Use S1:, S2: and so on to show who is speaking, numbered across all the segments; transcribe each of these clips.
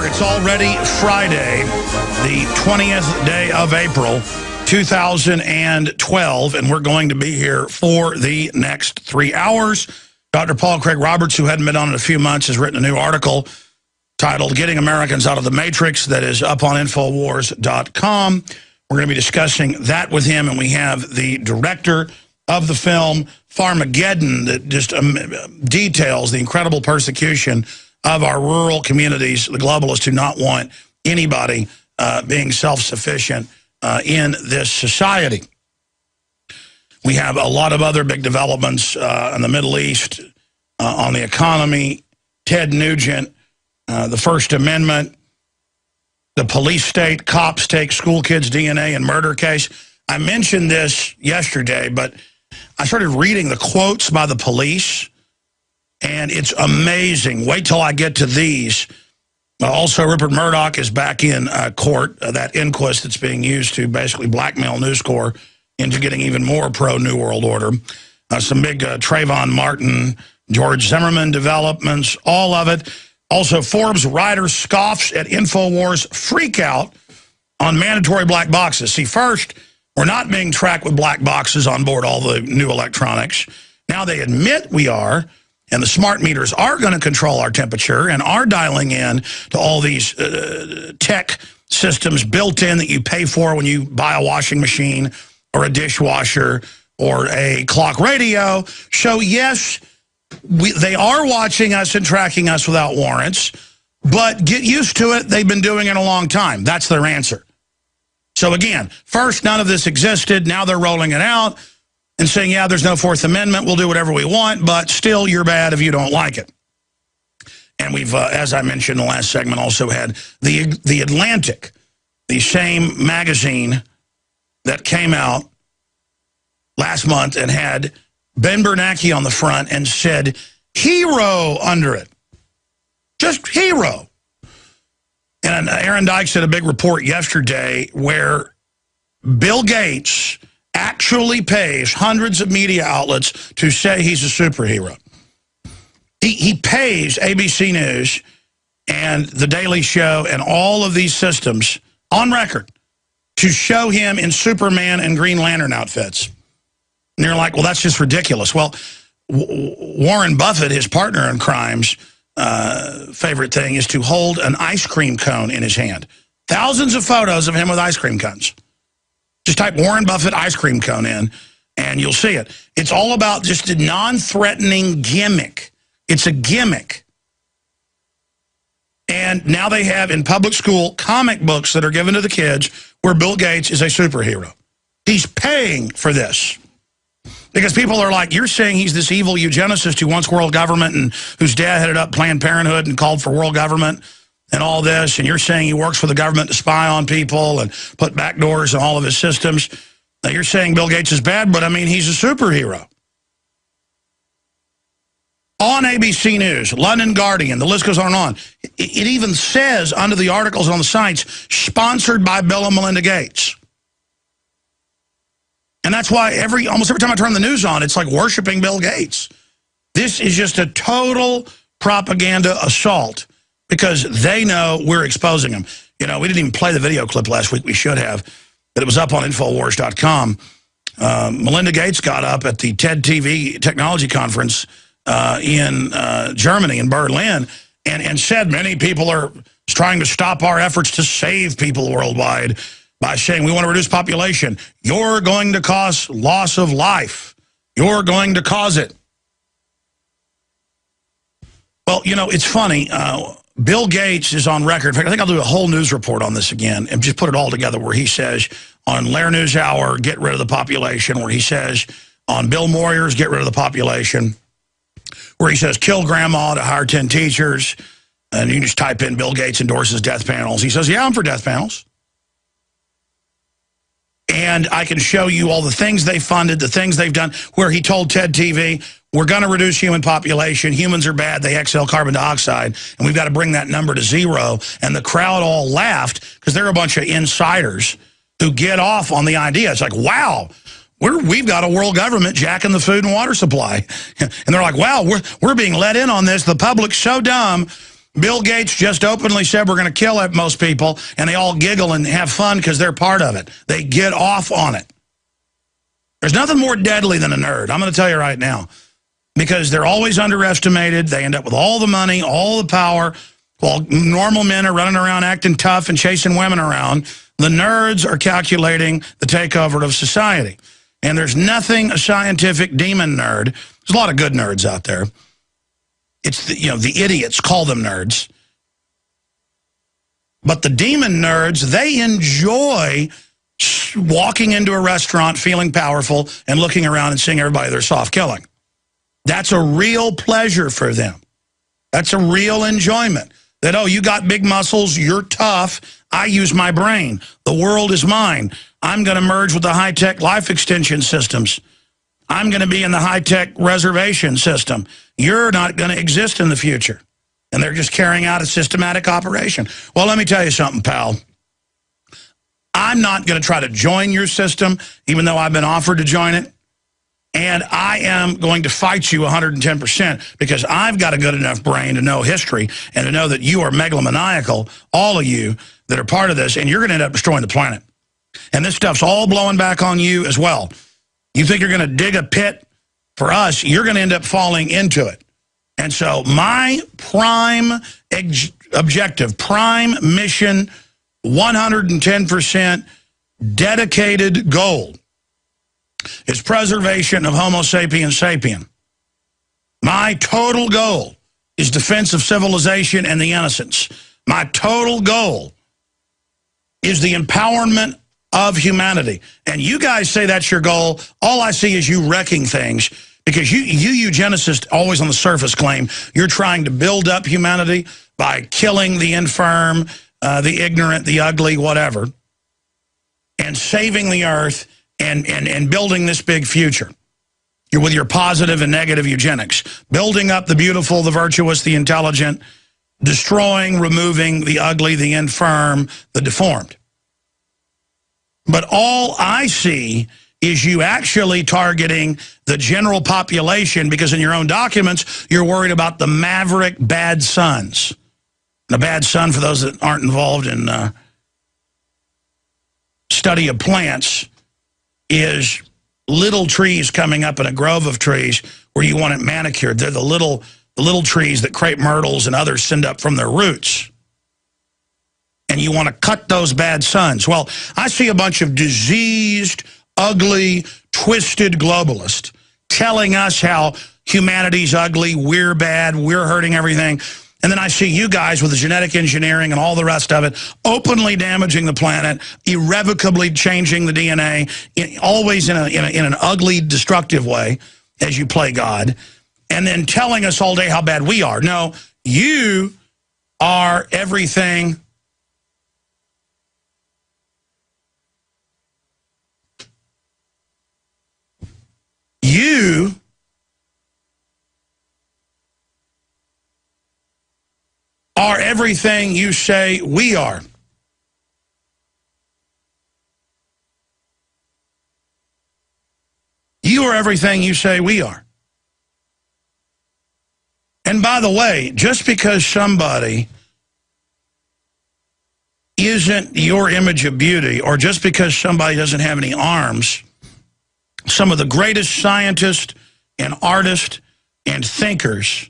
S1: It's already Friday, the 20th day of April, 2012, and we're going to be here for the next 3 hours. Dr. Paul Craig Roberts, who hadn't been on in a few months, has written a new article titled Getting Americans Out of the Matrix that is up on Infowars.com. We're going to be discussing that with him, and we have the director of the film, Farmageddon, that just details the incredible persecution of our rural communities. The globalists do not want anybody being self-sufficient in this society. We have a lot of other big developments in the Middle East, on the economy, Ted Nugent, the First Amendment, the police state, cops take school kids' DNA and murder case. I mentioned this yesterday, but I started reading the quotes by the police, and it's amazing. Wait till I get to these. Also, Rupert Murdoch is back in court, that inquest that's being used to basically blackmail News Corp into getting even more pro-New World Order. Some big Trayvon Martin, George Zimmerman developments, all of it. Also, Forbes writer scoffs at Infowars freakout on mandatory black boxes. See, first, we're not being tracked with black boxes on board all the new electronics. Now they admit we are, and the smart meters are going to control our temperature and are dialing in to all these tech systems built in that you pay for when you buy a washing machine or a dishwasher or a clock radio. So, yes, they are watching us and tracking us without warrants, but get used to it. They've been doing it a long time. That's their answer. So, again, first, none of this existed. Now they're rolling it out and saying, yeah, there's no Fourth Amendment. We'll do whatever we want, but still, you're bad if you don't like it. And we've, as I mentioned in the last segment, also had the Atlantic, the same magazine that came out last month and had Ben Bernanke on the front and said, hero under it. Just hero. And Aaron Dykes did a big report yesterday where Bill Gates actually pays hundreds of media outlets to say he's a superhero. He pays ABC News and The Daily Show and all of these systems on record to show him in Superman and Green Lantern outfits. And you're like, well, that's just ridiculous. Well, Warren Buffett, his partner in crime's favorite thing is to hold an ice cream cone in his hand. Thousands of photos of him with ice cream cones. Just type Warren Buffett ice cream cone in, and you'll see it. It's all about just a non-threatening gimmick. It's a gimmick. And now they have in public school comic books that are given to the kids where Bill Gates is a superhero. He's paying for this. Because people are like, you're saying he's this evil eugenicist who wants world government and whose dad headed up Planned Parenthood and called for world government and all this, and you're saying he works for the government to spy on people and put backdoors in all of his systems. Now, you're saying Bill Gates is bad, but, I mean, he's a superhero. On ABC News, London Guardian, the list goes on and on. It even says under the articles on the sites, sponsored by Bill and Melinda Gates. And that's why almost every time I turn the news on, it's like worshiping Bill Gates. This is just a total propaganda assault because they know we're exposing them. You know, we didn't even play the video clip last week. We should have, but it was up on Infowars.com. Melinda Gates got up at the TED TV technology conference in Germany, in Berlin, and said many people are trying to stop our efforts to save people worldwide by saying we want to reduce population. You're going to cause loss of life. You're going to cause it. Well, you know, it's funny. Bill Gates is on record. In fact, I think I'll do a whole news report on this again and just put it all together where he says on Lair News Hour, get rid of the population, where he says on Bill Moyers, get rid of the population, where he says kill grandma to hire 10 teachers, and you can just type in Bill Gates endorses death panels. He says, yeah, I'm for death panels. And I can show you all the things they funded, the things they've done, where he told TED TV, we're going to reduce human population. Humans are bad. They exhale carbon dioxide. And we've got to bring that number to zero. And the crowd all laughed because they're a bunch of insiders who get off on the idea. It's like, wow, we've got a world government jacking the food and water supply. And they're like, wow, we're being let in on this. The public's so dumb. Bill Gates just openly said we're going to kill most people, and they all giggle and have fun because they're part of it. They get off on it. There's nothing more deadly than a nerd. I'm going to tell you right now. Because they're always underestimated. They end up with all the money, all the power, while normal men are running around acting tough and chasing women around. The nerds are calculating the takeover of society. And there's nothing a scientific demon nerd. There's a lot of good nerds out there. It's the idiots, call them nerds. But the demon nerds, they enjoy walking into a restaurant feeling powerful and looking around and seeing everybody they're soft killing. That's a real pleasure for them. That's a real enjoyment. That, oh, you got big muscles, you're tough, I use my brain. The world is mine. I'm going to merge with the high-tech life extension systems. I'm going to be in the high-tech reservation system. You're not going to exist in the future. And they're just carrying out a systematic operation. Well, let me tell you something, pal. I'm not going to try to join your system, even though I've been offered to join it. And I am going to fight you 110% because I've got a good enough brain to know history and to know that you are megalomaniacal, all of you that are part of this, and you're going to end up destroying the planet. And this stuff's all blowing back on you as well. You think you're going to dig a pit for us, you're going to end up falling into it. And so my prime objective, prime mission, 110% dedicated goal is preservation of Homo sapiens sapien. My total goal is defense of civilization and the innocents. My total goal is the empowerment of humanity. And you guys say that's your goal. All I see is you wrecking things because you eugenicists always on the surface claim you're trying to build up humanity by killing the infirm, the ignorant, the ugly, whatever, and saving the earth and building this big future. You're with your positive and negative eugenics. Building up the beautiful, the virtuous, the intelligent, destroying, removing the ugly, the infirm, the deformed. But all I see is you actually targeting the general population because in your own documents, you're worried about the maverick bad sons. And a bad son, for those that aren't involved in study of plants, is little trees coming up in a grove of trees where you want it manicured. They're the little trees that crepe myrtles and others send up from their roots. And you want to cut those bad sons. Well, I see a bunch of diseased, ugly, twisted globalists telling us how humanity's ugly, we're bad, we're hurting everything. And then I see you guys with the genetic engineering and all the rest of it, openly damaging the planet, irrevocably changing the DNA, always in an ugly, destructive way, as you play God, and then telling us all day how bad we are. No, you are everything. You are everything you say we are. You are everything you say we are. And by the way, just because somebody isn't your image of beauty, or just because somebody doesn't have any arms, some of the greatest scientists and artists and thinkers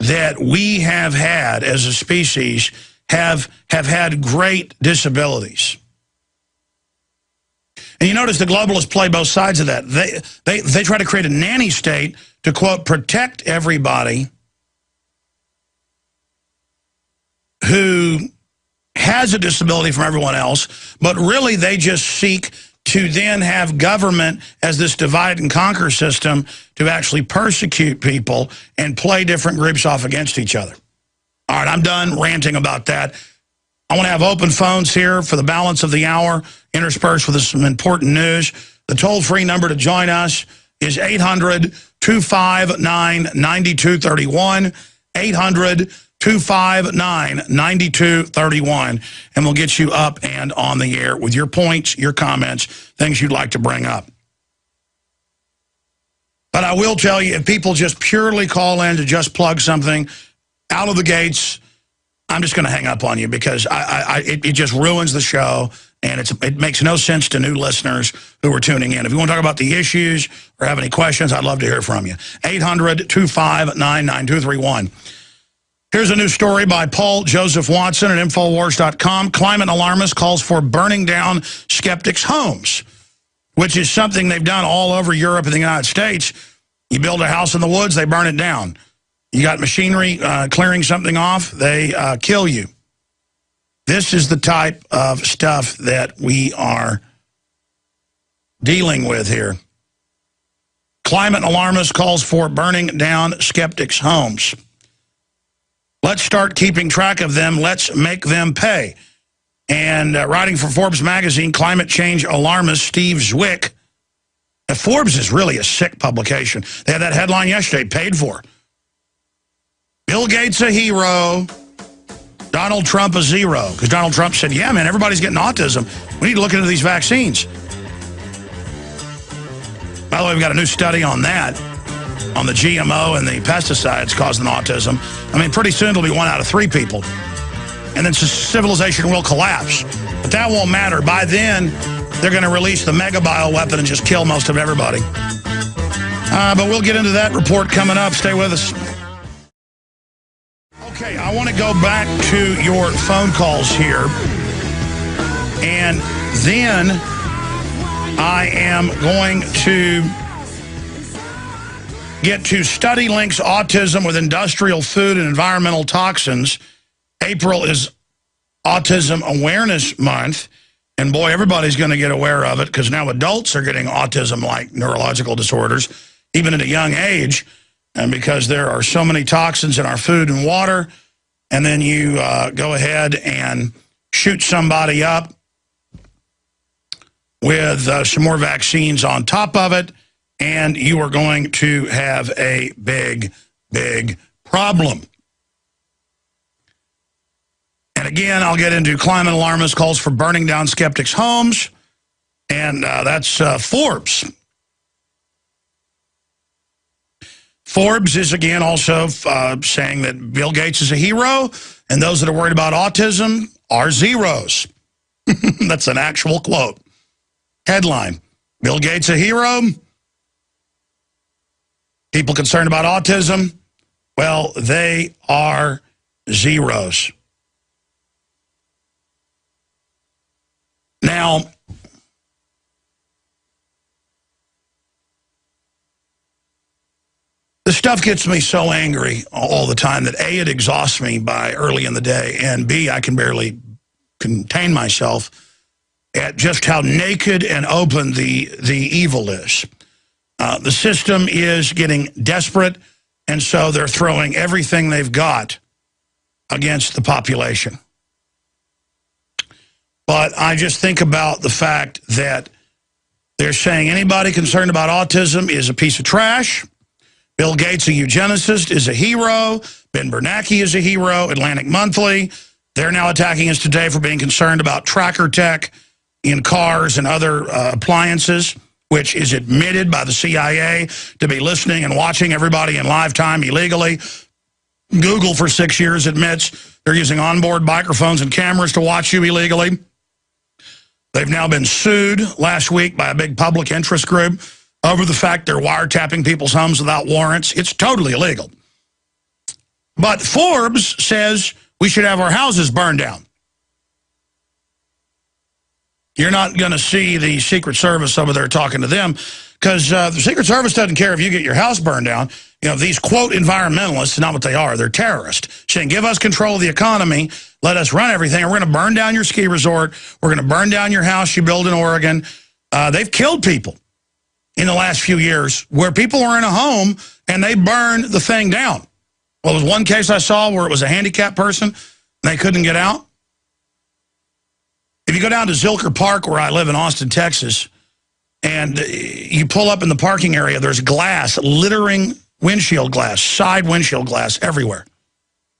S1: that we have had as a species have had great disabilities. And you notice the globalists play both sides of that. They try to create a nanny state to, quote, protect everybody who has a disability from everyone else, but really they just seek to then have government as this divide and conquer system to actually persecute people and play different groups off against each other. All right, I'm done ranting about that. I want to have open phones here for the balance of the hour, interspersed with some important news. The toll-free number to join us is 800-259-9231, 800-259-9231, and we'll get you up and on the air with your points, your comments, things you'd like to bring up. But I will tell you, if people just purely call in to just plug something, out of the gates, I'm just going to hang up on you because it just ruins the show, and it makes no sense to new listeners who are tuning in. If you want to talk about the issues or have any questions, I'd love to hear from you. 800-259-9231. Here's a new story by Paul Joseph Watson at Infowars.com. Climate alarmist calls for burning down skeptics' homes, which is something they've done all over Europe and the United States. You build a house in the woods, they burn it down. You got machinery clearing something off, they kill you. This is the type of stuff that we are dealing with here. Climate alarmist calls for burning down skeptics' homes. Let's start keeping track of them. Let's make them pay. And writing for Forbes magazine, climate change alarmist Steve Zwick. Now, Forbes is really a sick publication. They had that headline yesterday, paid for. Bill Gates a hero, Donald Trump a zero. Because Donald Trump said, yeah, man, everybody's getting autism. We need to look into these vaccines. By the way, we've got a new study on that, on the GMO and the pesticides causing autism. I mean, pretty soon it'll be 1 out of 3 people. And then civilization will collapse. But that won't matter. By then, they're going to release the mega bioweapon and just kill most of everybody. But we'll get into that report coming up. Stay with us. Okay, I want to go back to your phone calls here. And then I am going to get to study links autism with industrial food and environmental toxins. April is Autism Awareness Month. And boy, everybody's going to get aware of it because now adults are getting autism-like neurological disorders, even at a young age, and because there are so many toxins in our food and water. And then you go ahead and shoot somebody up with some more vaccines on top of it, and you are going to have a big, big problem. And again, I'll get into climate alarmist calls for burning down skeptics' homes, and that's Forbes. Forbes is, again, also saying that Bill Gates is a hero, and those that are worried about autism are zeros. That's an actual quote. Headline, Bill Gates a hero? People concerned about autism? Well, they are zeros. Now, the stuff gets me so angry all the time that A, it exhausts me by early in the day, and B, I can barely contain myself at just how naked and open the evil is. The system is getting desperate, and so they're throwing everything they've got against the population. But I just think about the fact that they're saying anybody concerned about autism is a piece of trash. Bill Gates, a eugenicist, is a hero. Ben Bernanke is a hero. Atlantic Monthly. They're now attacking us today for being concerned about tracker tech in cars and other appliances, which is admitted by the CIA to be listening and watching everybody in live time illegally. Google for 6 years admits they're using onboard microphones and cameras to watch you illegally. They've now been sued last week by a big public interest group over the fact they're wiretapping people's homes without warrants. It's totally illegal. But Forbes says we should have our houses burned down. You're not going to see the Secret Service over there talking to them because the Secret Service doesn't care if you get your house burned down. You know, these, quote, environmentalists, not what they are. They're terrorists saying, give us control of the economy. Let us run everything. And we're going to burn down your ski resort. We're going to burn down your house you build in Oregon. They've killed people in the last few years where people were in a home and they burned the thing down. Well, there was one case I saw where it was a handicapped person and they couldn't get out. If you go down to Zilker Park, where I live in Austin, Texas, and you pull up in the parking area, there's glass littering windshield glass, side windshield glass everywhere.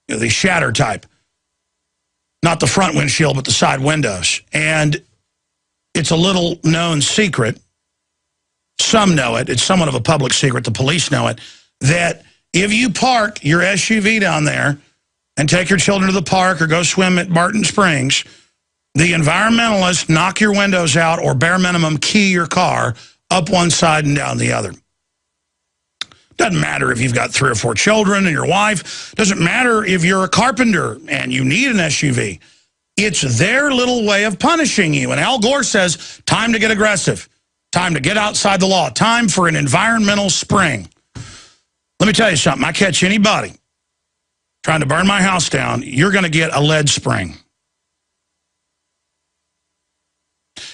S1: You know, the shatter type. Not the front windshield, but the side windows. And it's a little known secret. Some know it. It's somewhat of a public secret. The police know it. That if you park your SUV down there and take your children to the park or go swim at Barton Springs, the environmentalists knock your windows out or bare minimum key your car up one side and down the other. Doesn't matter if you've got 3 or 4 children and your wife. Doesn't matter if you're a carpenter and you need an SUV. It's their little way of punishing you. And Al Gore says, time to get aggressive. Time to get outside the law. Time for an environmental spring. Let me tell you something. I catch anybody trying to burn my house down, you're going to get a lead spring.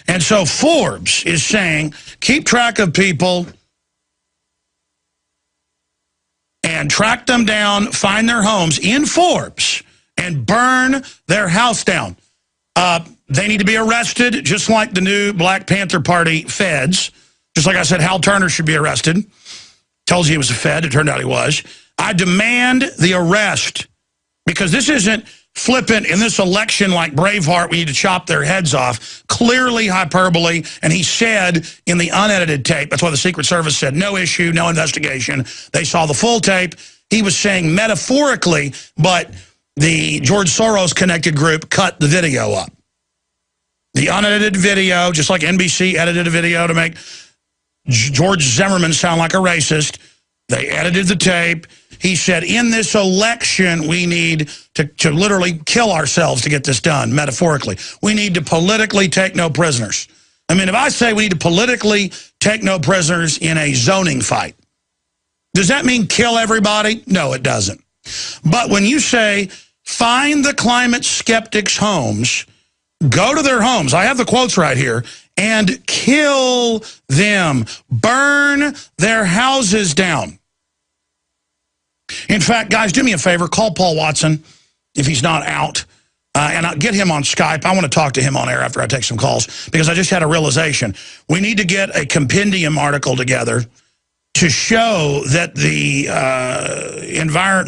S1: And so Forbes is saying, keep track of people and track them down, find their homes in Forbes, and burn their house down. They need to be arrested, just like the new Black Panther Party feds. Just like I said, Hal Turner should be arrested. Tells you he was a fed. It turned out he was. I demand the arrest, because this isn't flippant in this election like Braveheart, we need to chop their heads off. Clearly hyperbole, and he said in the unedited tape, that's why the Secret Service said no issue, no investigation. They saw the full tape. He was saying metaphorically, but the George Soros-connected group cut the video up. The unedited video, just like NBC edited a video to make George Zimmerman sound like a racist, they edited the tape. He said, in this election, we need to literally kill ourselves to get this done, metaphorically. We need to politically take no prisoners. I mean, if I say we need to politically take no prisoners in a zoning fight, does that mean kill everybody? No, it doesn't. But when you say, find the climate skeptics' homes, go to their homes, I have the quotes right here, and kill them, burn their houses down. In fact, guys, do me a favor, call Paul Watson if he's not out, and I'll get him on Skype. I want to talk to him on air after I take some calls, because I just had a realization. We need to get a compendium article together to show that the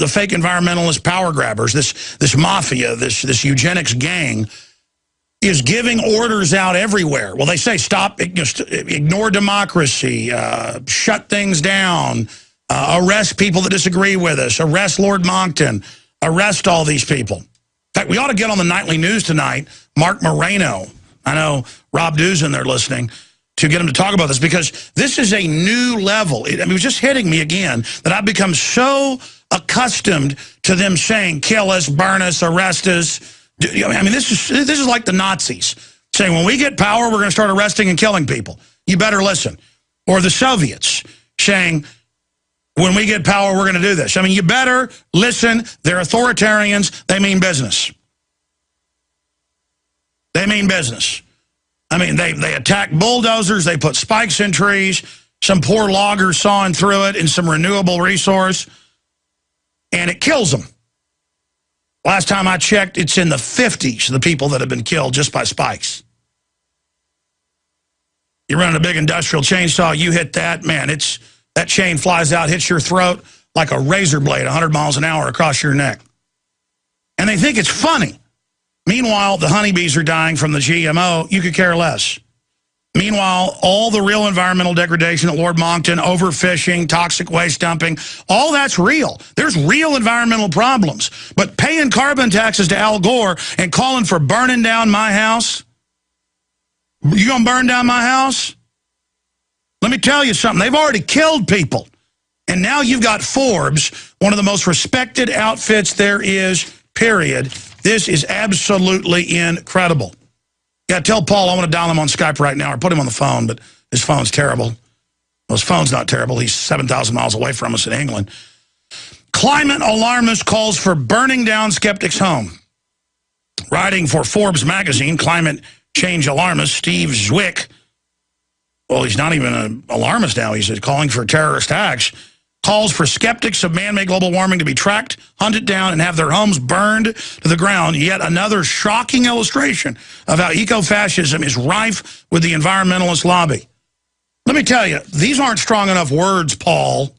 S1: fake environmentalist power grabbers, this mafia, this eugenics gang, is giving orders out everywhere. Well, they say stop, ignore democracy, shut things down, arrest people that disagree with us, arrest Lord Moncton, arrest all these people. In fact, we ought to get on the nightly news tonight, Mark Moreno. I know Rob Dew's in there listening, to get him to talk about this, because this is a new level. It was just hitting me again that I've become so accustomed to them saying, kill us, burn us, arrest us. I mean, this is like the Nazis saying, when we get power, we're going to start arresting and killing people. You better listen. Or the Soviets saying, when we get power, we're going to do this. I mean, you better listen. They're authoritarians. They mean business. They mean business. I mean, they attack bulldozers. They put spikes in trees. Some poor logger sawing through it in some renewable resource. And it kills them. Last time I checked, it's in the 50s, the people that have been killed just by spikes. You run a big industrial chainsaw, you hit that, man, that chain flies out, hits your throat like a razor blade, 100 miles an hour across your neck. And they think it's funny. Meanwhile, the honeybees are dying from the GMO. You could care less. Meanwhile, all the real environmental degradation at Lord Moncton, overfishing, toxic waste dumping, all that's real. There's real environmental problems. But paying carbon taxes to Al Gore and calling for burning down my house, you gonna burn down my house? Let me tell you something. They've already killed people. And now you've got Forbes, one of the most respected outfits there is, period. This is absolutely incredible. Yeah, tell Paul I want to dial him on Skype right now, or put him on the phone, but his phone's terrible. Well, his phone's not terrible. He's 7,000 miles away from us in England. Climate alarmist calls for burning down skeptics' home. Writing for Forbes magazine, climate change alarmist Steve Zwick, well, he's not even an alarmist now. He's calling for terrorist acts. Calls for skeptics of man-made global warming to be tracked, hunted down, and have their homes burned to the ground. Yet another shocking illustration of how eco-fascism is rife with the environmentalist lobby. Let me tell you, these aren't strong enough words, Paul.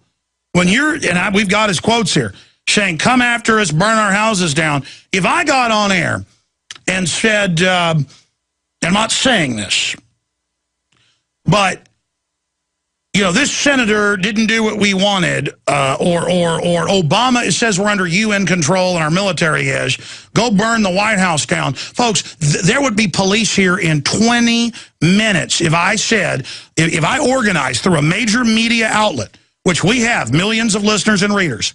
S1: When we've got his quotes here, saying, come after us, burn our houses down. If I got on air and said, I'm not saying this, but you know, this senator didn't do what we wanted, or Obama, it says we're under UN control and our military is. Go burn the White House down. Folks, there would be police here in 20 minutes if I said, if I organized through a major media outlet, which we have millions of listeners and readers,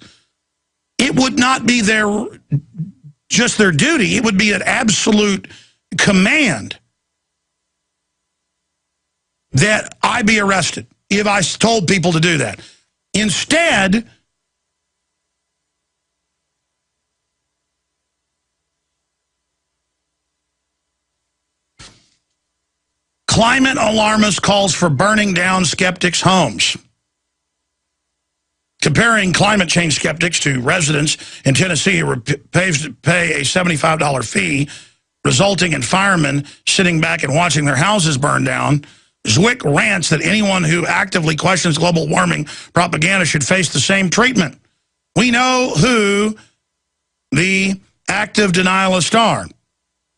S1: it would not be just their duty. It would be an absolute command that I be arrested if I told people to do that. Instead, climate alarmist calls for burning down skeptics' homes. Comparing climate change skeptics to residents in Tennessee who pay a $75 fee, resulting in firemen sitting back and watching their houses burn down, Zwick rants that anyone who actively questions global warming propaganda should face the same treatment. We know who the active denialists are.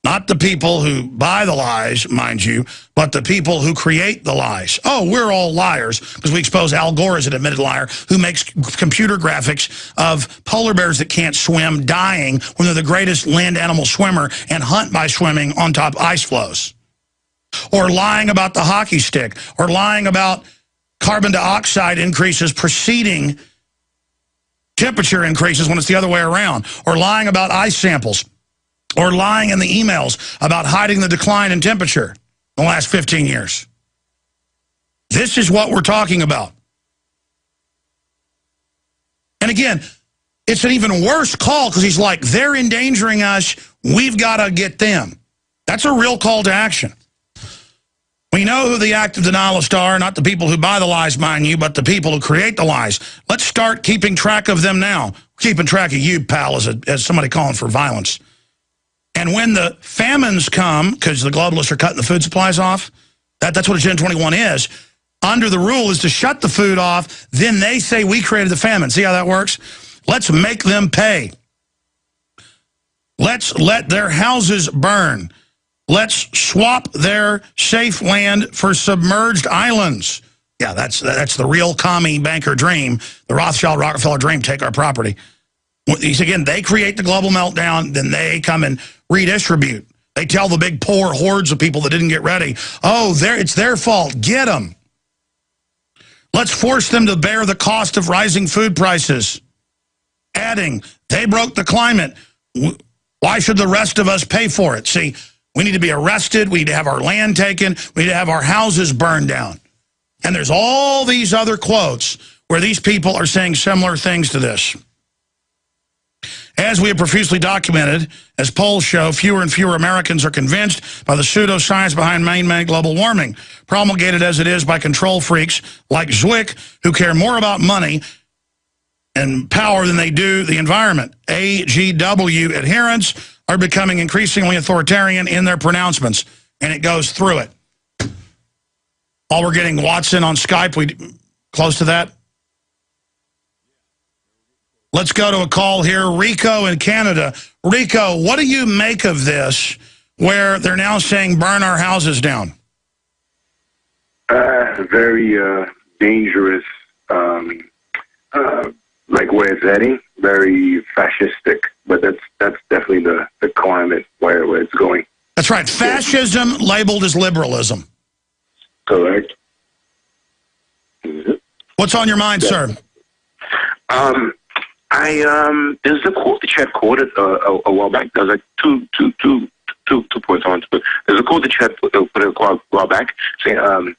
S1: Not the people who buy the lies, mind you, but the people who create the lies. Oh, we're all liars because we expose Al Gore as an admitted liar who makes computer graphics of polar bears that can't swim dying when they're the greatest land animal swimmer and hunt by swimming on top of ice floes. Or lying about the hockey stick. Or lying about carbon dioxide increases preceding temperature increases when it's the other way around. Or lying about ice samples. Or lying in the emails about hiding the decline in temperature in the last 15 years. This is what we're talking about. And again, it's an even worse call because he's like, they're endangering us. We've got to get them. That's a real call to action. We know who the active denialists are, not the people who buy the lies, mind you, but the people who create the lies. Let's start keeping track of them now. Keeping track of you, pal, as somebody calling for violence. And when the famines come, because the globalists are cutting the food supplies off, that's what Agenda 21 is, under the rule is to shut the food off, then they say we created the famine. See how that works? Let's make them pay. Let's let their houses burn. Let's swap their safe land for submerged islands. Yeah, that's the real commie banker dream, the Rothschild Rockefeller dream, take our property. Again, they create the global meltdown, then they come and redistribute. They tell the big poor hordes of people that didn't get ready, oh, it's their fault, get them. Let's force them to bear the cost of rising food prices. Adding, they broke the climate. Why should the rest of us pay for it? See, we need to be arrested. We need to have our land taken. We need to have our houses burned down. And there's all these other quotes where these people are saying similar things to this. As we have profusely documented, as polls show, fewer and fewer Americans are convinced by the pseudoscience behind man-made global warming, promulgated as it is by control freaks like Zwick, who care more about money and power than they do the environment. AGW adherents are becoming increasingly authoritarian in their pronouncements, and it goes through it. All we're getting Watson on Skype, we close to that? Let's go to a call here. Rico in Canada. Rico, what do you make of this, where they're now saying burn our houses down?
S2: Very dangerous, like where it's heading, very fascistic, but that's definitely the climate where it's going.
S1: That's right. Fascism labeled as liberalism.
S2: Correct.
S1: What's on your mind, sir?
S2: There's a quote that Chad quoted a while back. There's like two points on it, but there's a quote that Chad put a while back saying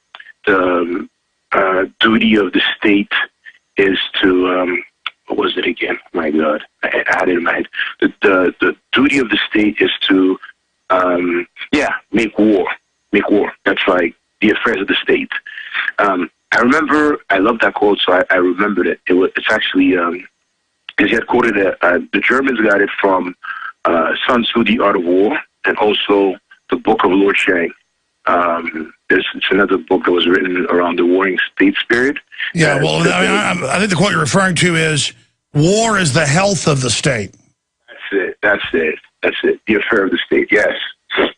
S2: the duty of the state is to what was it again? My God, I had it in my head. The duty of the state is to make war. That's like the affairs of the state. I remember, I love that quote, so I remembered it. It's actually, because he had quoted it, the Germans got it from Sun Tzu, The Art of War, and also the Book of Lord Shang. It's another book that was written around the warring states period.
S1: Yeah, well, I think the quote you're referring to is, war is the health of the state.
S2: That's it. The affair of the state, yes.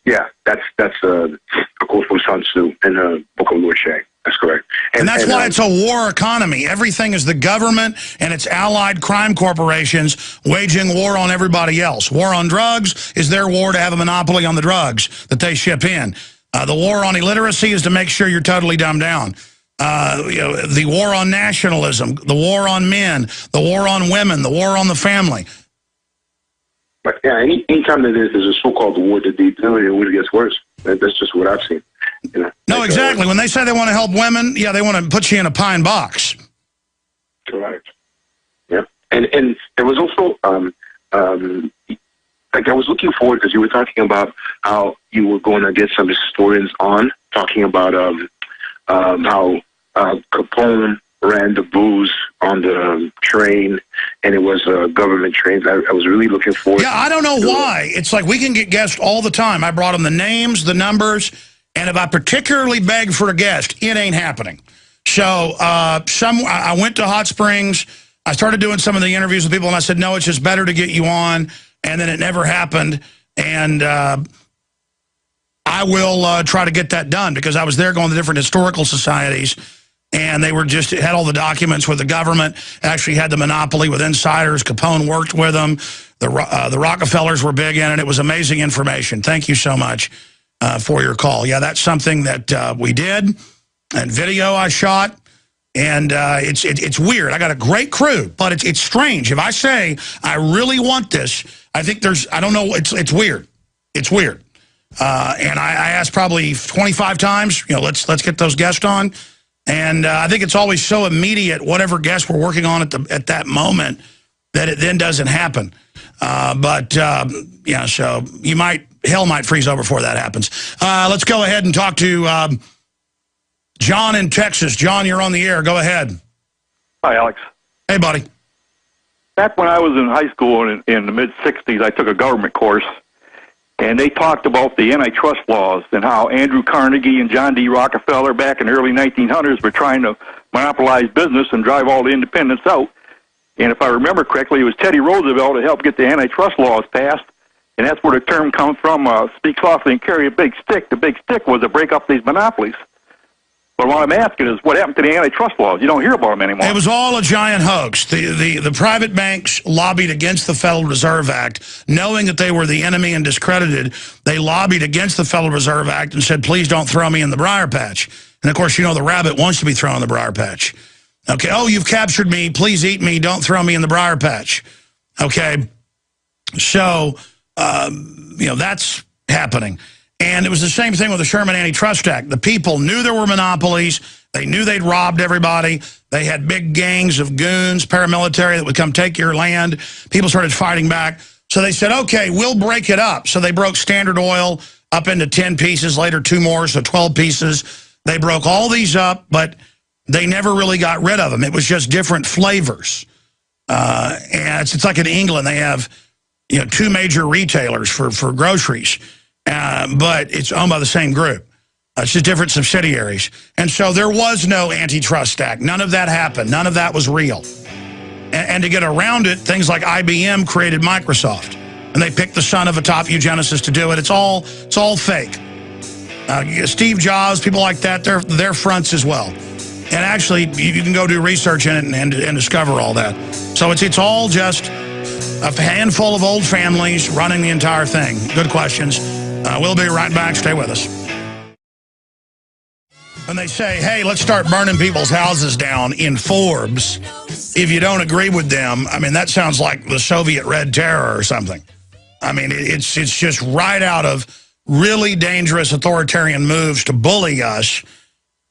S2: Yeah, that's a quote from Sun Tzu in the Book of Lord Shang. That's correct.
S1: And that's why it's a war economy. Everything is the government and its allied crime corporations waging war on everybody else. War on drugs is their war to have a monopoly on the drugs that they ship in. The war on illiteracy is to make sure you're totally dumbed down. The war on nationalism, the war on men, the war on women, the war on the family.
S2: But yeah, anytime that there's a so-called war, that they do, it gets worse. That's just what I've seen. You know?
S1: No, exactly. When they say they want to help women, yeah, they want to put you in a pine box.
S2: Correct. Yeah, and there was also like I was looking forward because you were talking about how you were going to get some historians on talking about how Capone ran the booze on the train, and it was government trains. I was really looking forward.
S1: Yeah, I don't know why. It's like we can get guests all the time. I brought them the names, the numbers, and if I particularly beg for a guest, it ain't happening. So I went to Hot Springs. I started doing some of the interviews with people, and I said, no, it's just better to get you on, and then it never happened. And I will try to get that done because I was there going to different historical societies, and they were just had all the documents where the government actually had the monopoly with insiders. Capone worked with them. The Rockefellers were big in it. It was amazing information. Thank you so much for your call. Yeah, that's something that we did, and video I shot. And it's weird. I got a great crew, but it's strange. If I say I really want this, I think I don't know. It's weird. It's weird. And I asked probably 25 times, let's get those guests on. And I think it's always so immediate, whatever guests we're working on at that moment, that it then doesn't happen. Yeah, so hell might freeze over before that happens. Let's go ahead and talk to John in Texas. John, you're on the air. Go ahead.
S3: Hi, Alex.
S1: Hey, buddy.
S3: Back when I was in high school in the mid-'60s, I took a government course, and they talked about the antitrust laws and how Andrew Carnegie and John D. Rockefeller back in the early 1900s were trying to monopolize business and drive all the independents out. And if I remember correctly, it was Teddy Roosevelt to help get the antitrust laws passed, and that's where the term comes from, speak softly and carry a big stick. The big stick was to break up these monopolies. But what I'm asking is, what happened to the antitrust laws? You don't hear about them anymore.
S1: It was all a giant hoax. The private banks lobbied against the Federal Reserve Act, knowing that they were the enemy and discredited. They lobbied against the Federal Reserve Act and said, please don't throw me in the briar patch. And, of course, the rabbit wants to be thrown in the briar patch. Okay, oh, you've captured me. Please eat me. Don't throw me in the briar patch. Okay, so, that's happening. And it was the same thing with the Sherman Antitrust Act. The people knew there were monopolies. They knew they'd robbed everybody. They had big gangs of goons, paramilitary, that would come take your land. People started fighting back. So they said, okay, we'll break it up. So they broke Standard Oil up into 10 pieces, later 2 more, so 12 pieces. They broke all these up, but they never really got rid of them. It was just different flavors. And it's like in England, they have 2 major retailers for groceries. But it's owned by the same group. It's just different subsidiaries. And so there was no antitrust act. None of that happened. None of that was real. And to get around it, things like IBM created Microsoft. And they picked the son of a top eugenicist to do it. It's all fake. Steve Jobs, people like that, they're fronts as well. And actually, you can go do research in it and discover all that. So it's all just a handful of old families running the entire thing. Good questions. We'll be right back. Stay with us. When they say, hey, let's start burning people's houses down in Forbes, if you don't agree with them, that sounds like the Soviet Red Terror or something. It's just right out of really dangerous authoritarian moves to bully us.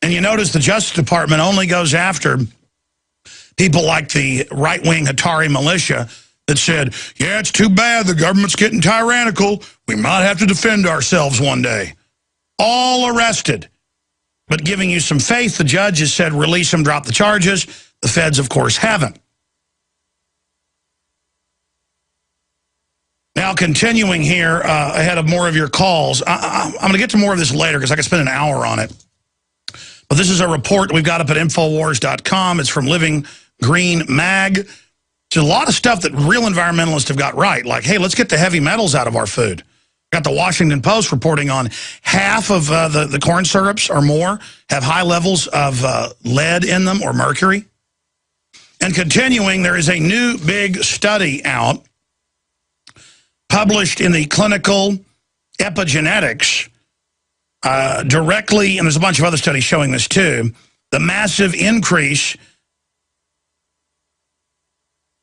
S1: And you notice the Justice Department only goes after people like the right-wing Atari militia that said, yeah, it's too bad the government's getting tyrannical. We might have to defend ourselves one day. All arrested. But giving you some faith, the judge has said release them, drop the charges. The feds, of course, haven't. Now, continuing here, ahead of more of your calls, I'm going to get to more of this later because I could spend an hour on it. But this is a report we've got up at Infowars.com. It's from Living Green Mag. There's a lot of stuff that real environmentalists have got right, like, hey, let's get the heavy metals out of our food. Got the Washington Post reporting on half of the corn syrups or more have high levels of lead in them or mercury. And continuing, there is a new big study out published in the Clinical Epigenetics directly, and there's a bunch of other studies showing this too, the massive increase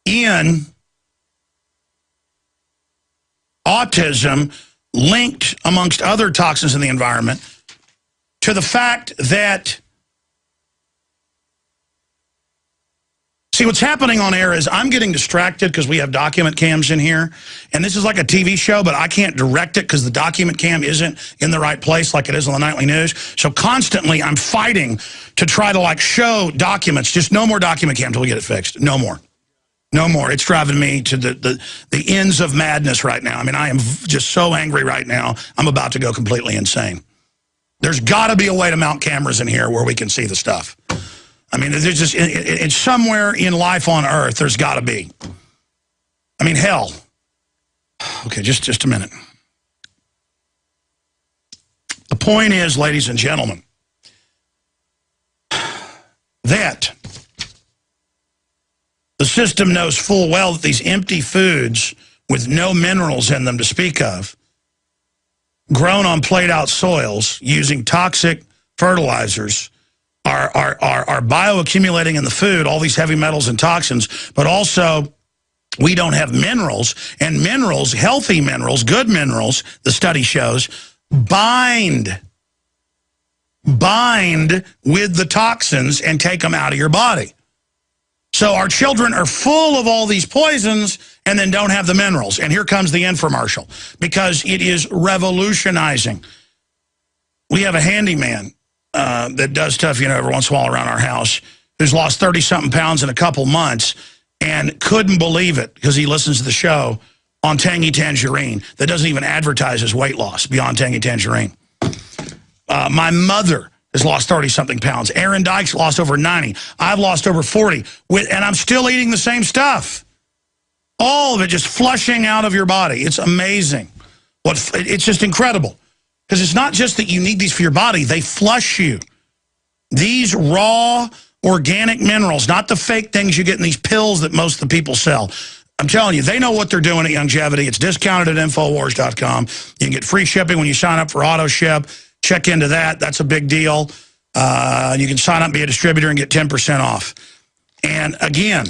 S1: in autism linked, amongst other toxins in the environment, to the fact that, see, what's happening on air is I'm getting distracted because we have document cams in here, and this is like a TV show, but I can't direct it because the document cam isn't in the right place like it is on the nightly news. So constantly I'm fighting to try to like show documents. Just no more document cam until we get it fixed. No more. No more. It's driving me to the ends of madness right now. I mean, I am just so angry right now. I'm about to go completely insane. There's got to be a way to mount cameras in here where we can see the stuff. I mean, there's just, it's somewhere in life on Earth, there's got to be. I mean, hell. Okay, just a minute. The point is, ladies and gentlemen, that the system knows full well that these empty foods with no minerals in them to speak of, grown on played-out soils using toxic fertilizers, are bioaccumulating in the food, all these heavy metals and toxins, but also we don't have minerals, and minerals, healthy minerals, good minerals, the study shows, bind with the toxins and take them out of your body. So our children are full of all these poisons and then don't have the minerals. And here comes the infomercial, because it is revolutionizing. We have a handyman that does stuff, you know, every once in a while around our house, who's lost 30-something pounds in a couple months and couldn't believe it because he listens to the show on Tangy Tangerine that doesn't even advertise as weight loss beyond Tangy Tangerine. My mother has lost 30-something pounds. Aaron Dykes lost over 90. I've lost over 40. And I'm still eating the same stuff. All of it just flushing out of your body. It's amazing. It's just incredible. Because it's not just that you need these for your body. They flush you. These raw, organic minerals, not the fake things you get in these pills that most of the people sell. I'm telling you, they know what they're doing at Longevity. It's discounted at Infowars.com. You can get free shipping when you sign up for AutoShip. Check into that. That's a big deal. You can sign up and be a distributor and get 10% off. And again,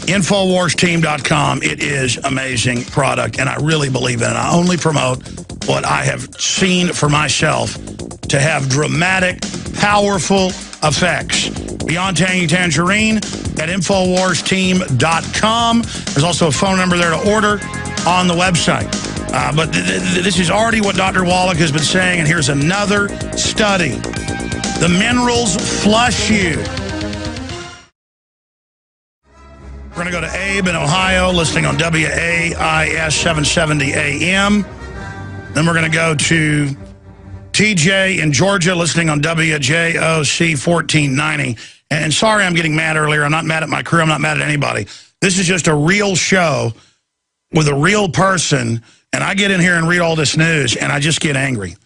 S1: InfoWarsTeam.com. It is amazing product, and I really believe in it. I only promote what I have seen for myself to have dramatic, powerful effects. Beyond Tangy Tangerine at InfoWarsTeam.com. There's also a phone number there to order on the website. But this is already what Dr. Wallach has been saying, and here's another study. The minerals flush you. We're going to go to Abe in Ohio, listening on WAIS 770 AM. Then we're going to go to TJ in Georgia, listening on WJOC 1490. And sorry I'm getting mad earlier. I'm not mad at my crew. I'm not mad at anybody. This is just a real show with a real person. And I get in here and read all this news, and I just get angry.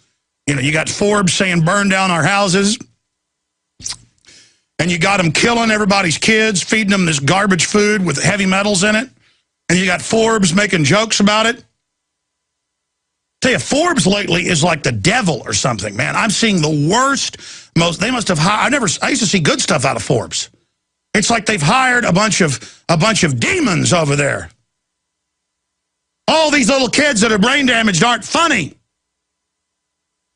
S1: You know, you got Forbes saying burn down our houses, and you got them killing everybody's kids, feeding them this garbage food with heavy metals in it, and you got Forbes making jokes about it. Tell you, Forbes lately is like the devil or something, man. I'm seeing the worst, they must have hired, I used to see good stuff out of Forbes. It's like they've hired a bunch of demons over there. All these little kids that are brain damaged aren't funny.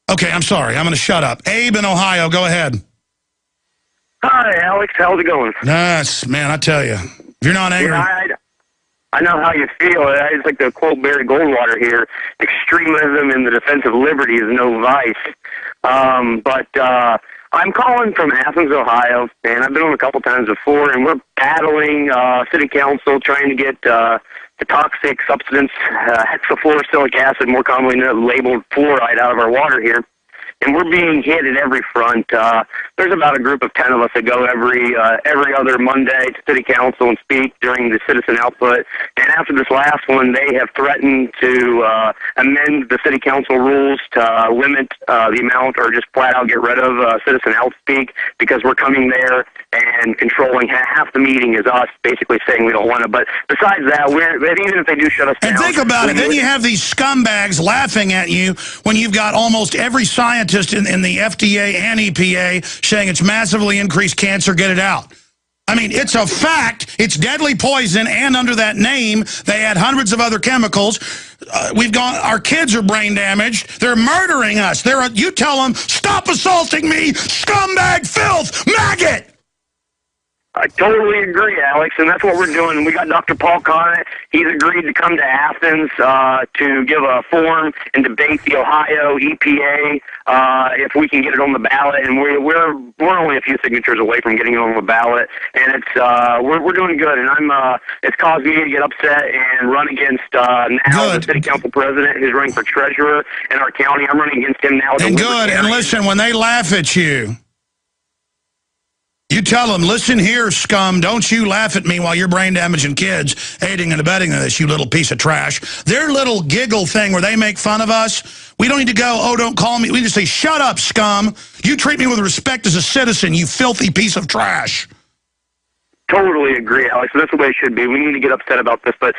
S1: Okay, I'm sorry. I'm going to shut up. Abe in Ohio, go ahead.
S2: Hi, Alex. How's it going?
S1: Nice, man, I tell you. If you're not angry.
S2: Yeah, I know how you feel. It's like the quote Barry Goldwater here, extremism in the defense of liberty is no vice. But I'm calling from Athens, Ohio, and I've been on a couple times before, and we're battling city council trying to get the toxic substance hexafluorosilicic acid, more commonly labeled fluoride, out of our water here.
S4: and we're being hit at every front. There's about a group of 10 of us that go every other Monday to City Council and speak during the citizen output. And after this last one, they have threatened to amend the City Council rules to limit the amount or just flat out get rid of citizen outspeak, because we're coming there and controlling half the meeting is us basically saying we don't want it. But besides that, even if they do shut us down.
S1: And think about it. Then you have these scumbags laughing at you when you've got almost every scientist in the FDA and EPA saying it's massively increased cancer, get it out. I mean, it's a fact. It's deadly poison, and under that name, they add hundreds of other chemicals. Our kids are brain damaged. They're murdering us. You tell them, stop assaulting me, scumbag, filth, maggot.
S4: I totally agree, Alex, and that's what we're doing. We got Dr. Paul Conant. He's agreed to come to Athens to give a forum and debate the Ohio EPA if we can get it on the ballot. And we're only a few signatures away from getting it on the ballot, and it's we're doing good. And it's caused me to get upset and run against now the city council president who's running for treasurer in our county. I'm running against him now.
S1: And good. And listen, when they laugh at you, you tell them, listen here, scum, don't you laugh at me while you're brain-damaging kids aiding and abetting this, you little piece of trash. Their little giggle thing where they make fun of us, we don't need to go, oh, don't call me. We just say, shut up, scum. You treat me with respect as a citizen, you filthy piece of trash.
S4: Totally agree, Alex. That's the way it should be. We need to get upset about this. But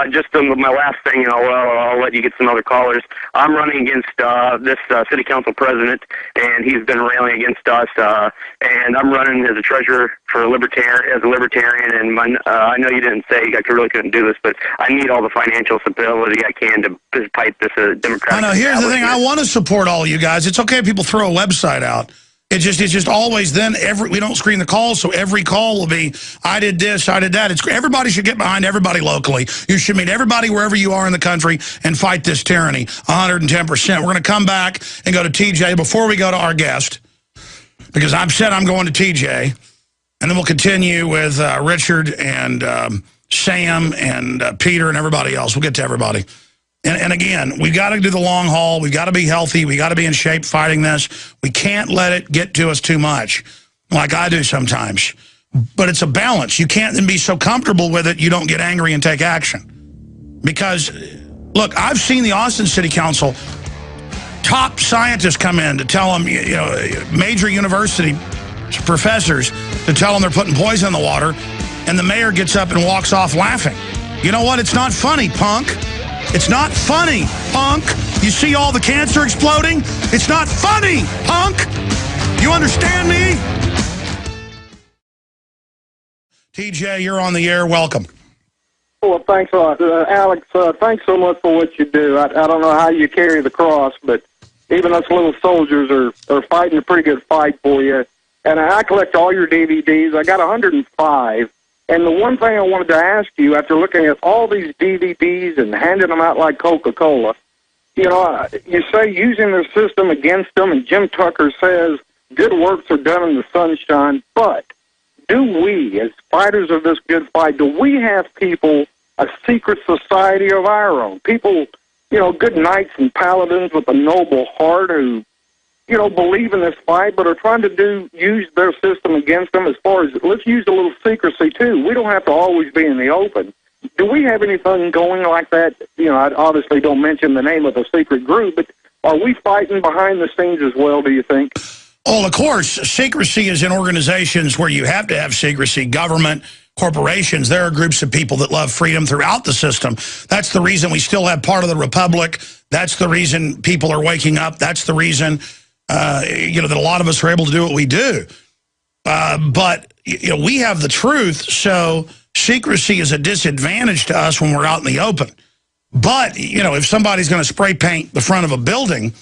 S4: just my last thing, I'll let you get some other callers. I'm running against this city council president, and he's been railing against us. And I'm running as a treasurer for a libertarian. And I know you didn't say I really couldn't do this, but I need all the financial stability I can to fight this Democratic.
S1: I know. Here's the thing. I want to support all you guys. It's okay if people throw a website out. It's just always then we don't screen the calls, so every call will be, I did this, I did that. Everybody should get behind everybody locally. You should meet everybody wherever you are in the country and fight this tyranny, 110%. We're going to come back and go to TJ before we go to our guest, because I've said I'm going to TJ, and then we'll continue with Richard and Sam and Peter and everybody else. We'll get to everybody. And again, we've got to do the long haul. We've got to be healthy. We've got to be in shape fighting this. We can't let it get to us too much, like I do sometimes. But it's a balance. You can't then be so comfortable with it you don't get angry and take action. Because, look, I've seen the Austin City Council, top scientists come in to tell them, major university professors to tell them they're putting poison in the water, and the mayor gets up and walks off laughing. You know what? It's not funny, punk. It's not funny, punk. You see all the cancer exploding? It's not funny, punk. You understand me? TJ, you're on the air. Welcome.
S5: Well, thanks a lot. Alex, thanks so much for what you do. I don't know how you carry the cross, but even us little soldiers are fighting a pretty good fight for you. And I collect all your DVDs. I got 105. And the one thing I wanted to ask you, after looking at all these DVDs and handing them out like Coca-Cola, you say using their system against them, and Jim Tucker says good works are done in the sunshine, but do we, as fighters of this good fight, do we have people, a secret society of our own? People, good knights and paladins with a noble heart who, believe in this fight, but are trying to use their system against them as far as, let's use a little secrecy, too. We don't have to always be in the open. Do we have anything going like that? I obviously don't mention the name of the secret group, but are we fighting behind the scenes as well, do you think?
S1: Well, of course, secrecy is in organizations where you have to have secrecy, government, corporations. There are groups of people that love freedom throughout the system. That's the reason we still have part of the republic. That's the reason people are waking up. That's the reason that a lot of us are able to do what we do. But we have the truth, so secrecy is a disadvantage to us when we're out in the open. But, if somebody's going to spray paint the front of a building,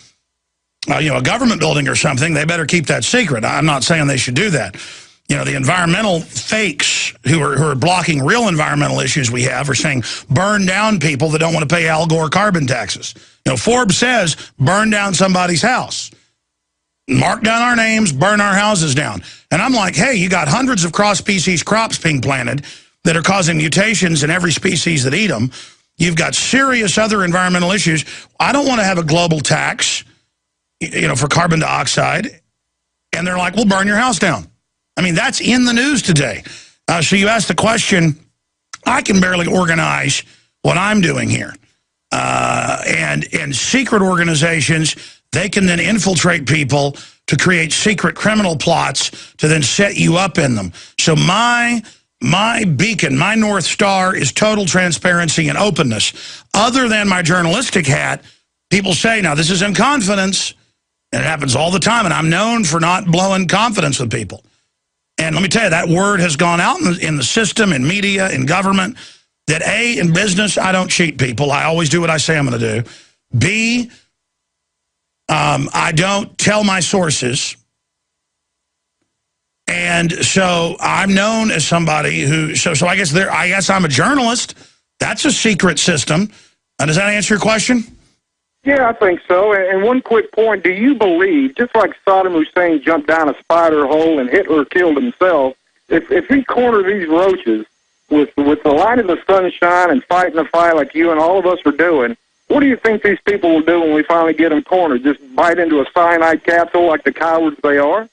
S1: a government building or something, they better keep that secret. I'm not saying they should do that. The environmental fakes who are blocking real environmental issues we have are saying burn down people that don't want to pay Al Gore carbon taxes. Forbes says burn down somebody's house. Mark down our names, burn our houses down. And I'm like, hey, you got hundreds of cross-species crops being planted that are causing mutations in every species that eat them. You've got serious other environmental issues. I don't want to have a global tax for carbon dioxide, and they're like, we'll burn your house down. I mean, that's in the news today. So you ask the question, I can barely organize what I'm doing here. And secret organizations, they can then infiltrate people to create secret criminal plots to then set you up in them. So my beacon, my North Star is total transparency and openness. Other than my journalistic hat, people say, now this is in confidence, and it happens all the time, and I'm known for not blowing confidence with people. And let me tell you, that word has gone out in the system, in media, in government, that A, in business, I don't cheat people. I always do what I say I'm going to do. B, I don't tell my sources. And so I'm known as somebody who, so I guess I'm a journalist. That's a secret system. Does that answer your question?
S5: Yeah, I think so. And one quick point, do you believe, just like Saddam Hussein jumped down a spider hole and Hitler killed himself, if he cornered these roaches with the light of the sunshine and fighting a fight like you and all of us are doing, what do you think these people will do when we finally get them cornered? Just bite into a cyanide capsule like the cowards they are?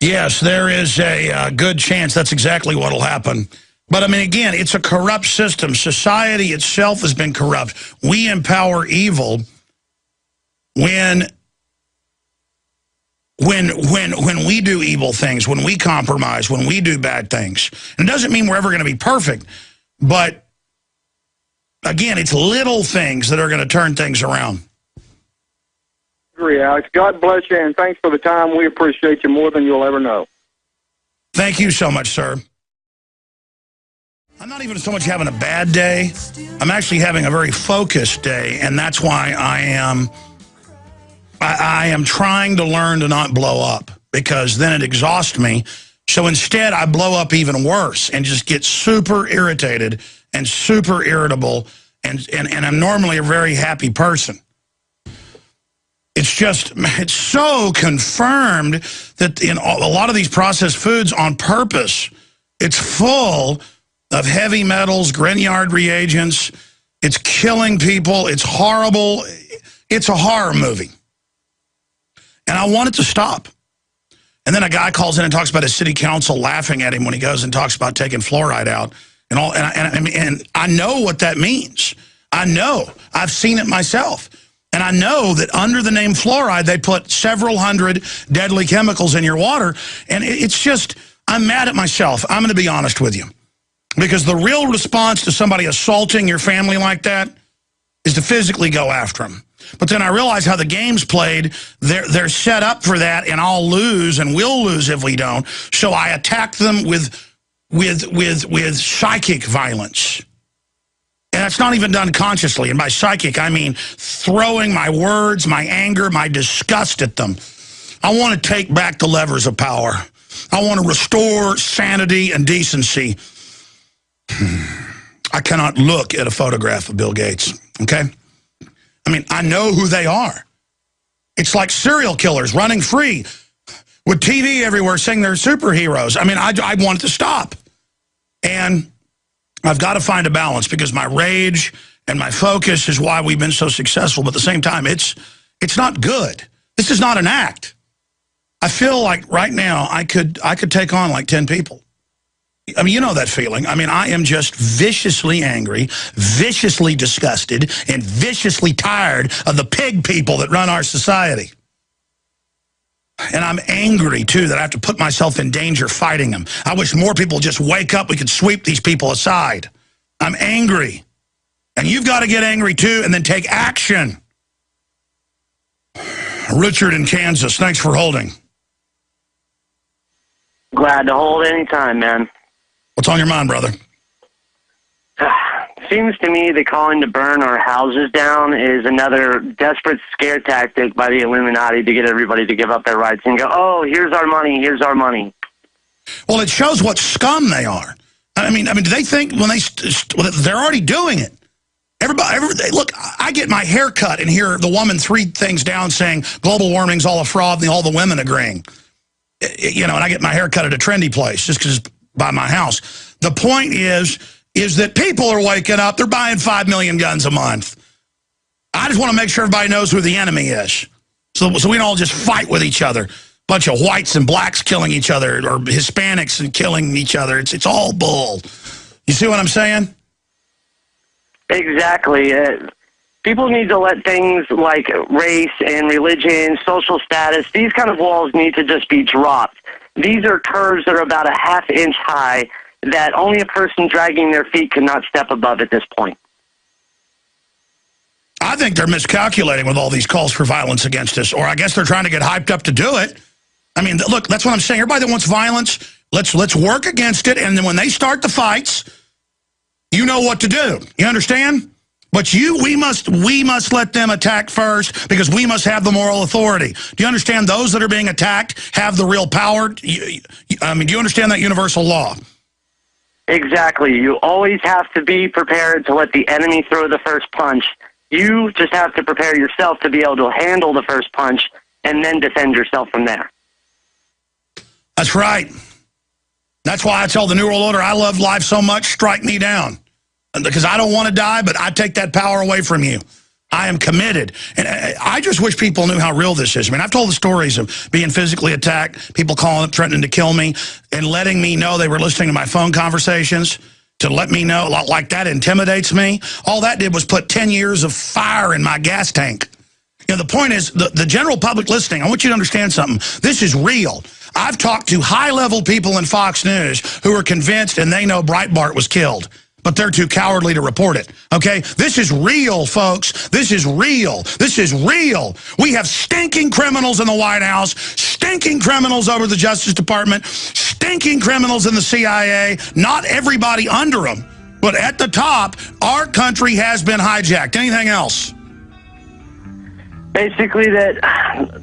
S1: Yes, there is a good chance that's exactly what will happen. But, I mean, again, it's a corrupt system. Society itself has been corrupt. We empower evil when we do evil things, when we compromise, when we do bad things. And it doesn't mean we're ever going to be perfect, but, again, it's little things that are going to turn things around.
S5: I agree, Alex. God bless you, and thanks for the time. We appreciate you more than you'll ever know.
S1: Thank you so much, sir. I'm not even so much having a bad day. I'm actually having a very focused day, and that's why I am trying to learn to not blow up, because then it exhausts me. So instead, I blow up even worse and just get super irritated and super irritable, and I'm normally a very happy person. It's so confirmed that in a lot of these processed foods on purpose, it's full of heavy metals, Grignard reagents. It's killing people. It's horrible. It's a horror movie. And I want it to stop. And then a guy calls in and talks about his city council laughing at him when he goes and talks about taking fluoride out. And I know what that means. I know. I've seen it myself. And I know that under the name fluoride, they put several hundred deadly chemicals in your water. And it's just, I'm mad at myself. I'm going to be honest with you. Because the real response to somebody assaulting your family like that is to physically go after them. But then I realize how the game's played. They're set up for that, and I'll lose, and we'll lose if we don't. So I attack them with psychic violence. And that's not even done consciously. And by psychic, I mean throwing my words, my anger, my disgust at them. I want to take back the levers of power. I want to restore sanity and decency. I cannot look at a photograph of Bill Gates, okay? I mean, I know who they are. It's like serial killers running free with TV everywhere saying they're superheroes. I mean, I want it to stop. And I've got to find a balance, because my rage and my focus is why we've been so successful. But at the same time, it's not good. This is not an act. I feel like right now I could take on like 10 people. I mean, you know that feeling. I mean, I am just viciously angry, viciously disgusted, and viciously tired of the pig people that run our society. And I'm angry, too, that I have to put myself in danger fighting them. I wish more people just wake up. We could sweep these people aside. I'm angry. And you've got to get angry, too, and then take action. Richard in Kansas, thanks for holding.
S4: Glad to hold any time, man.
S1: What's on your mind, brother?
S4: Seems to me that calling to burn our houses down is another desperate scare tactic by the Illuminati to get everybody to give up their rights and go, oh, here's our money, here's our money.
S1: Well, it shows what scum they are. I mean, do they think when they're already doing it? Everybody, look, I get my hair cut and hear the woman 3 things down saying global warming's all a fraud and all the women agreeing. You know, and I get my hair cut at a trendy place just because it's by my house. The point is that people are waking up. They're buying 5 million guns a month. I just want to make sure everybody knows who the enemy is. So we don't all just fight with each other. Bunch of whites and blacks killing each other, or Hispanics and killing each other. It's all bull. You see what I'm saying?
S4: Exactly. People need to let things like race and religion, social status, these kind of walls need to just be dropped. These are curves that are about a half-inch high that only a person dragging their feet cannot step above at this point.
S1: I think they're miscalculating with all these calls for violence against us, or I guess they're trying to get hyped up to do it. I mean, look, that's what I'm saying. Everybody that wants violence, let's work against it, and then when they start the fights, you know what to do. You understand? But we must let them attack first, because we must have the moral authority. Do you understand those that are being attacked have the real power? I mean, do you understand that universal law?
S4: Exactly. You always have to be prepared to let the enemy throw the first punch. You just have to prepare yourself to be able to handle the first punch and then defend yourself from there.
S1: That's right. That's why I tell the New World Order, I love life so much, strike me down. Because I don't want to die, but I take that power away from you. I am committed. And I just wish people knew how real this is. I mean, I've told the stories of being physically attacked, people calling up, threatening to kill me, and letting me know they were listening to my phone conversations to let me know, like that intimidates me. All that did was put 10 years of fire in my gas tank. You know, the point is, the general public listening, I want you to understand something. This is real. I've talked to high-level people in Fox News who are convinced and they know Breitbart was killed, but they're too cowardly to report it, okay? This is real, folks. This is real. This is real. We have stinking criminals in the White House, stinking criminals over the Justice Department, stinking criminals in the CIA, not everybody under them, but at the top, our country has been hijacked. Anything else?
S4: Basically, that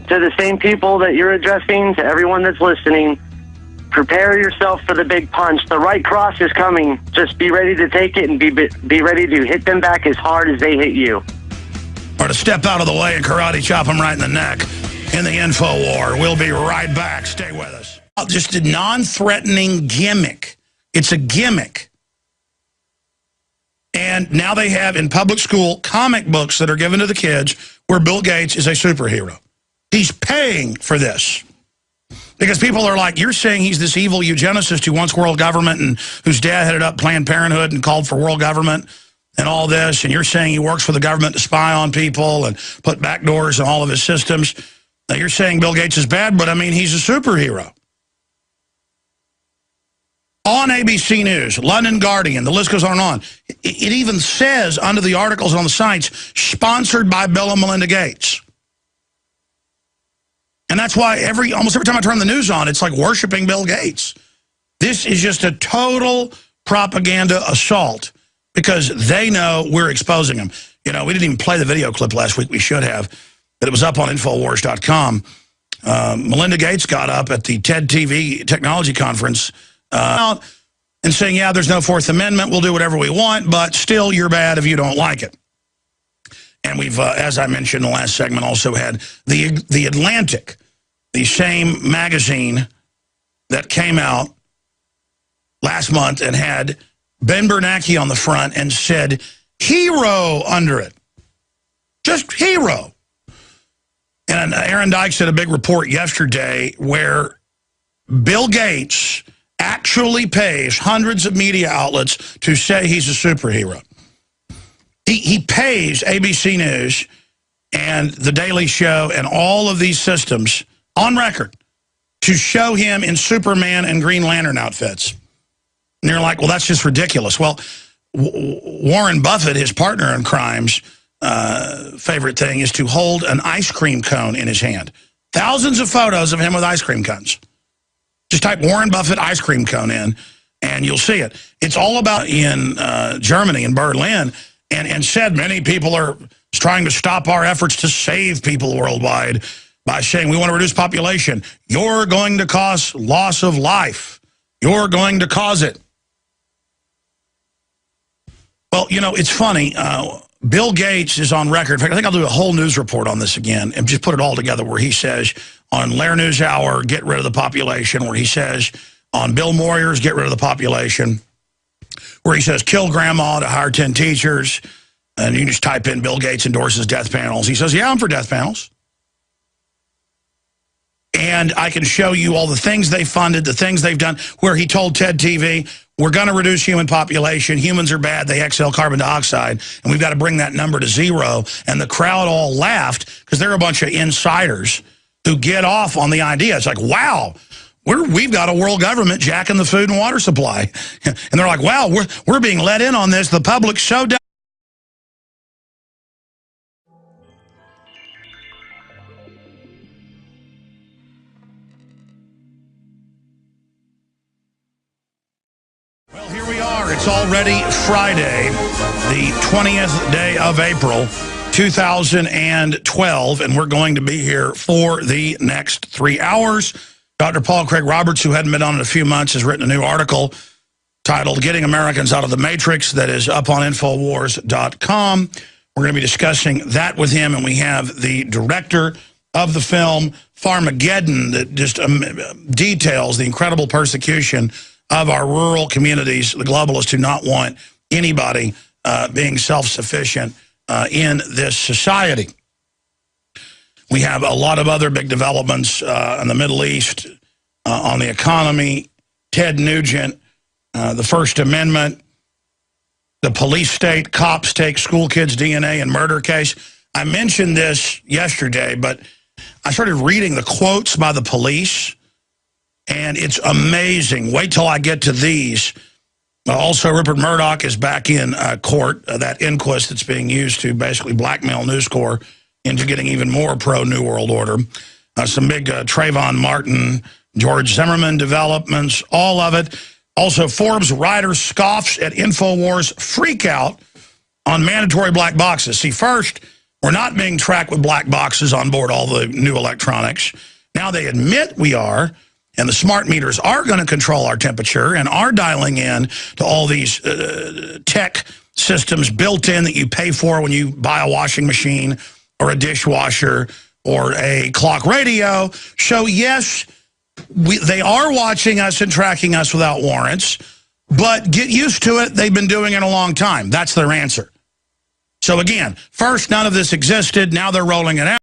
S4: to the same people that you're addressing, to everyone that's listening, prepare yourself for the big punch. The right cross is coming. Just be ready to take it and be ready to hit them back as hard as they hit you.
S1: Or to step out of the way and karate chop them right in the neck in the Infowars. We'll be right back. Stay with us. Just a non-threatening gimmick. It's a gimmick. And now they have in public school comic books that are given to the kids where Bill Gates is a superhero. He's paying for this. Because people are like, you're saying he's this evil eugenicist who wants world government and whose dad headed up Planned Parenthood and called for world government and all this, and you're saying he works for the government to spy on people and put backdoors in all of his systems. Now, you're saying Bill Gates is bad, but I mean, he's a superhero. On ABC News, London Guardian, the list goes on and on. It even says under the articles on the sites, sponsored by Bill and Melinda Gates. And that's why almost every time I turn the news on, it's like worshiping Bill Gates. This is just a total propaganda assault because they know we're exposing them. You know, we didn't even play the video clip last week. We should have, but it was up on Infowars.com. Melinda Gates got up at the TED TV technology conference and saying, yeah, there's no Fourth Amendment. We'll do whatever we want, but still you're bad if you don't like it. And we've, as I mentioned in the last segment, also had the Atlantic, the same magazine that came out last month and had Ben Bernanke on the front and said, hero under it. Just hero. And Aaron Dykes did a big report yesterday where Bill Gates actually pays hundreds of media outlets to say he's a superhero. He pays ABC News and The Daily Show and all of these systems on record to show him in Superman and Green Lantern outfits. And you're like, well, that's just ridiculous. Well, Warren Buffett, his partner in crime's favorite thing is to hold an ice cream cone in his hand. Thousands of photos of him with ice cream cones. Just type Warren Buffett ice cream cone in, and you'll see it. It's all about in Germany, in Berlin, and said many people are trying to stop our efforts to save people worldwide by saying we want to reduce population. You're going to cause loss of life. You're going to cause it. Well, you know, it's funny. Bill Gates is on record. In fact, I think I'll do a whole news report on this again and just put it all together where he says on Lair News Hour, get rid of the population, where he says on Bill Moyers, get rid of the population, where he says kill grandma to hire 10 teachers. And you can just type in Bill Gates endorses death panels. He says, yeah, I'm for death panels. And I can show you all the things they funded, the things they've done, where he told TED TV, we're going to reduce human population. Humans are bad. They exhale carbon dioxide. And we've got to bring that number to zero. And the crowd all laughed because they're a bunch of insiders who get off on the idea. It's like, wow, we've got a world government jacking the food and water supply. And they're like, wow, we're being let in on this. The public's so dumb. Well, here we are. It's already Friday, the 20th day of April, 2012, and we're going to be here for the next 3 hours. Dr. Paul Craig Roberts, who hadn't been on in a few months, has written a new article titled Getting Americans Out of the Matrix that is up on Infowars.com. We're going to be discussing that with him, and we have the director of the film, Farmageddon, that just details the incredible persecution of our rural communities. The globalists do not want anybody being self-sufficient in this society. We have a lot of other big developments in the Middle East, on the economy, Ted Nugent, the First Amendment, the police state, cops take school kids' DNA and murder case. I mentioned this yesterday, but I started reading the quotes by the police, and it's amazing. Wait till I get to these. Also, Rupert Murdoch is back in court, that inquest that's being used to basically blackmail News Corp into getting even more pro-New World Order. Some big Trayvon Martin, George Zimmerman developments, all of it. Also, Forbes writer scoffs at Infowars freakout on mandatory black boxes. See, first, we're not being tracked with black boxes on board all the new electronics. Now they admit we are. And the smart meters are going to control our temperature and are dialing in to all these tech systems built in that you pay for when you buy a washing machine or a dishwasher or a clock radio. So, yes, they are watching us and tracking us without warrants, but get used to it. They've been doing it a long time. That's their answer. So, again, first, none of this existed. Now they're rolling it out.